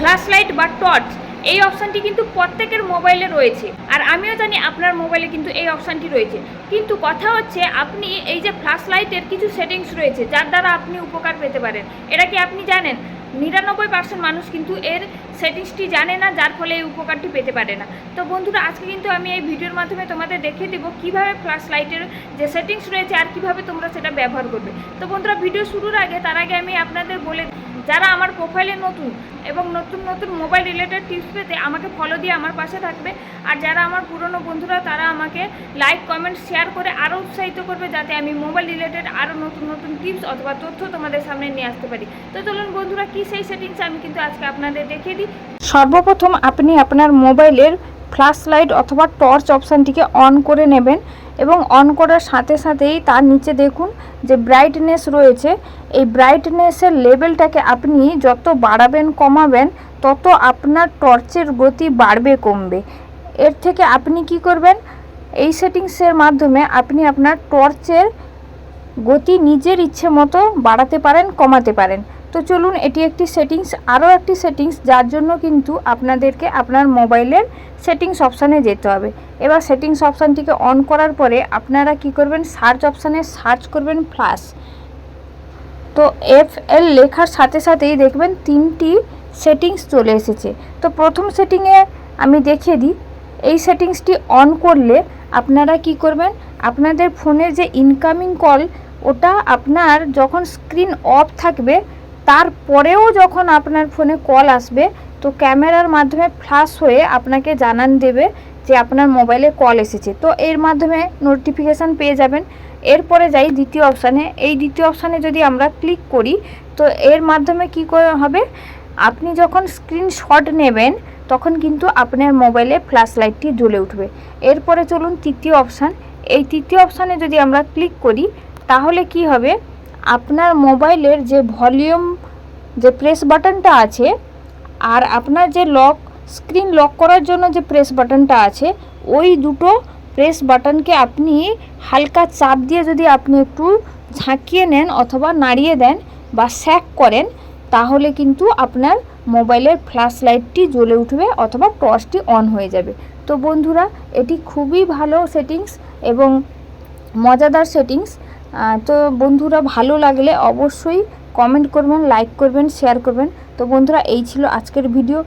Flash light বা torch এই অপশানটি কিন্তু প্রত্যেকের মোবাইলে রয়েছে, আর আমিও জানি আপনার মোবাইলে কিন্তু এই অপশানটি রয়েছে। কিন্তু কথা হচ্ছে আপনি এই যে ফ্ল্যাশ লাইটের কিছু সেটিংস রয়েছে যার দ্বারা আপনি উপকার পেতে পারেন, এটা কি আপনি জানেন? 99% মানুষ কিন্তু এর সেটিংসটি জানে না, যার ফলে এই উপকারটি পেতে পারে না। তো বন্ধুরা, আজকে কিন্তু আমি এই ভিডিওর মাধ্যমে তোমাদের দেখিয়ে দেবো কীভাবে ফ্ল্যাশ লাইটের যে সেটিংস রয়েছে আর কীভাবে তোমরা সেটা ব্যবহার করবে। তো বন্ধুরা, ভিডিও শুরুর আগে তার আগে আমি আপনাদের বলে, যারা আমার প্রোফাইলে নতুন এবং নতুন নতুন মোবাইল রিলেটেড টিপস পেতে আমাকে ফলো দিয়ে আমার পাশে থাকবে, আর যারা আমার পুরনো বন্ধুরা তারা আমাকে লাইক কমেন্ট শেয়ার করে আরও উৎসাহিত করবে যাতে আমি মোবাইল রিলেটেড আরও নতুন নতুন টিপস অথবা তথ্য তোমাদের সামনে নিয়ে আসতে পারি। তো চলুন বন্ধুরা, কী সেই সেটিংস আমি কিন্তু আজকে আপনাদের দেখিয়ে দিই। সর্বপ্রথম আপনি আপনার মোবাইলের ফ্ল্যাশ লাইট অথবা টর্চ অপশানটিকে অন করে নেবেন এবং অন করার সাথে সাথেই তার নিচে দেখুন যে ব্রাইটনেস রয়েছে, এই ব্রাইটনেসের লেভেলটাকে আপনি যত বাড়াবেন কমাবেন তত আপনার টর্চের গতি বাড়বে কমবে। এর থেকে আপনি কি করবেন, এই সেটিংসের মাধ্যমে আপনি আপনার টর্চের গতি নিজের ইচ্ছে মতো বাড়াতে পারেন কমাতে পারেন। তো চলুন, এটি একটি সেটিংস। আরও একটি সেটিংস যার জন্য কিন্তু আপনাদেরকে আপনার মোবাইলের সেটিংস অপশানে যেতে হবে। এবার সেটিংস অপশানটিকে অন করার পরে আপনারা কি করবেন, সার্চ অপশানে সার্চ করবেন ফ্ল্যাশ। তো FL লেখার সাথে সাথেই দেখবেন 3টি সেটিংস চলে এসেছে। তো প্রথম সেটিংয়ে আমি দেখিয়ে দিই। এই সেটিংসটি অন করলে আপনারা কি করবেন, আপনাদের ফোনের যে ইনকামিং কল ওটা আপনার যখন স্ক্রিন অফ থাকবে তারপরেও যখন আপনার ফোনে কল আসবে তো ক্যামেরার মাধ্যমে ফ্ল্যাশ হয়ে আপনাকে জানান দেবে যে আপনার মোবাইলে কল এসেছে। তো এর মাধ্যমে নোটিফিকেশান পেয়ে যাবেন। এরপরে যাই দ্বিতীয় অপশানে। এই দ্বিতীয় অপশানে যদি আমরা ক্লিক করি তো এর মাধ্যমে কী করে হবে, আপনি যখন স্ক্রিনশট নেবেন তখন কিন্তু আপনার মোবাইলে ফ্ল্যাশ লাইটটি জ্বলে উঠবে। এরপরে চলুন তৃতীয় অপশান। এই তৃতীয় অপশানে যদি আমরা ক্লিক করি তাহলে কি হবে, আপনার মোবাইলের যে ভলিউম যে প্রেস বাটনটা আছে আর আপনার যে লক স্ক্রিন লক করার জন্য যে প্রেস বাটনটা আছে ওই দুটো প্রেস বাটনকে আপনি হালকা চাপ দিয়ে যদি আপনি একটু ঝাঁকিয়ে নেন অথবা নাড়িয়ে দেন বা স্যাক করেন তাহলে কিন্তু আপনার মোবাইলের ফ্ল্যাশ লাইটটি জ্বলে উঠবে অথবা টর্চটি অন হয়ে যাবে। তো বন্ধুরা, এটি খুবই ভালো সেটিংস এবং মজাদার সেটিংস। তো বন্ধুরা, ভালো লাগলে অবশ্যই কমেন্ট করবেন, লাইক করবেন, শেয়ার করবেন। তো বন্ধুরা, এই ছিল আজকের ভিডিও।